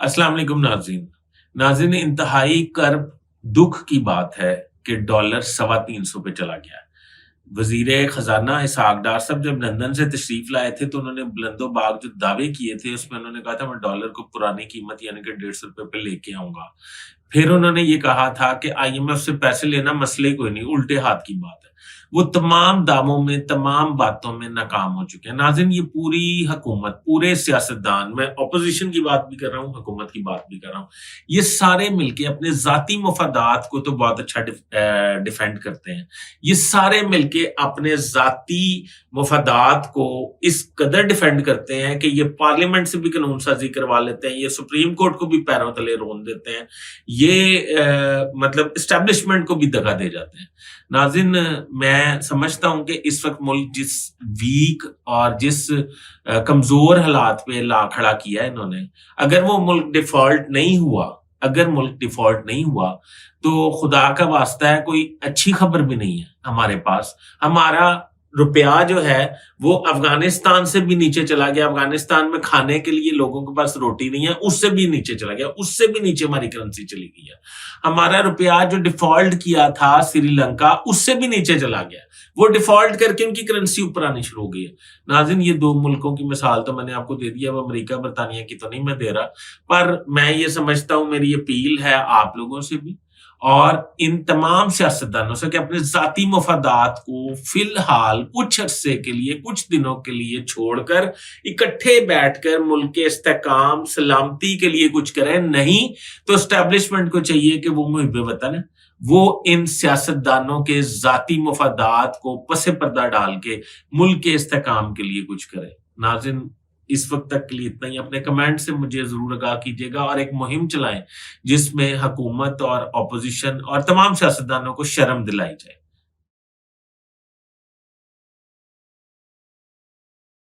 अस्सलाम वालेकुम नाज़रीन। नाज़रीन, इंतहाई कर्ब दुख की बात है कि डॉलर 350 पे चला गया। वज़ीर ख़ज़ाना इसहाक़ डार साहब जब लंदन से तशरीफ़ लाए थे तो उन्होंने बुलंदो बाग जो दावे किए थे उसमें उन्होंने कहा था मैं डॉलर को पुरानी कीमत यानी कि 150 रुपए पे लेके आऊँगा। फिर उन्होंने ये कहा था कि आईएमएफ से पैसे लेना मसले कोई नहीं, उल्टे हाथ की बात है। वो तमाम दावों में, तमाम बातों में नाकाम हो चुके हैं। नाज़रीन, ये पूरी हुकूमत, पूरे सियासतदान, मैं ऑपोज़िशन की बात भी कर रहा हूँ, हुकूमत की बात भी कर रहा हूँ, ये सारे मिलके अपने ज़ाती मफादात को तो बहुत अच्छा डिफेंड करते हैं। ये सारे मिलके अपने ज़ाती मफादात को इस कदर डिफेंड करते हैं कि ये पार्लियामेंट से भी कानून साजी करवा लेते हैं, ये सुप्रीम कोर्ट को भी पैरों तले रोन देते हैं, ये मतलब एस्टेब्लिशमेंट को भी दगा दे जाते हैं। नाज़रीन, मैं समझता हूं कि इस वक्त मुल्क जिस वीक और जिस कमजोर हालात पे ला खड़ा किया है इन्होंने, अगर वो मुल्क डिफॉल्ट नहीं हुआ, अगर मुल्क डिफॉल्ट नहीं हुआ तो खुदा का वास्ता है कोई अच्छी खबर भी नहीं है हमारे पास। हमारा रुपया जो है वो अफगानिस्तान से भी नीचे चला गया। अफगानिस्तान में खाने के लिए लोगों के पास रोटी नहीं है, उससे भी नीचे चला गया, उससे भी नीचे हमारी करेंसी चली गई है। हमारा रुपया जो डिफॉल्ट किया था श्रीलंका, उससे भी नीचे चला गया। वो डिफॉल्ट करके उनकी करेंसी ऊपर आनी शुरू हो गई है। नाज़रीन, ये दो मुल्कों की मिसाल तो मैंने आपको दे दिया, वो अमेरिका बरतानिया की तो नहीं मैं दे रहा, पर मैं ये समझता हूं, मेरी अपील है आप लोगों से भी और इन तमाम सियासतदानों से कि अपने ज़ाती मफादात को फिलहाल कुछ अरसे के लिए, कुछ दिनों के लिए छोड़कर इकट्ठे बैठकर मुल्क के इस्तेकाम, सलामती के लिए कुछ करें। नहीं तो एस्टेब्लिशमेंट को चाहिए कि वो मुहिब वतन है, वो इन सियासतदानों के ज़ाती मफादात को पसे पर्दा डाल के मुल्क के इस्तेकाम के लिए कुछ करे। नाज़रीन, इस वक्त तक के लिए इतना ही। अपने कमेंट से मुझे जरूर आगाह कीजिएगा और एक मुहिम चलाएं जिसमें हुकूमत और अपोजिशन और तमाम सियासतदानों को शर्म दिलाई जाए।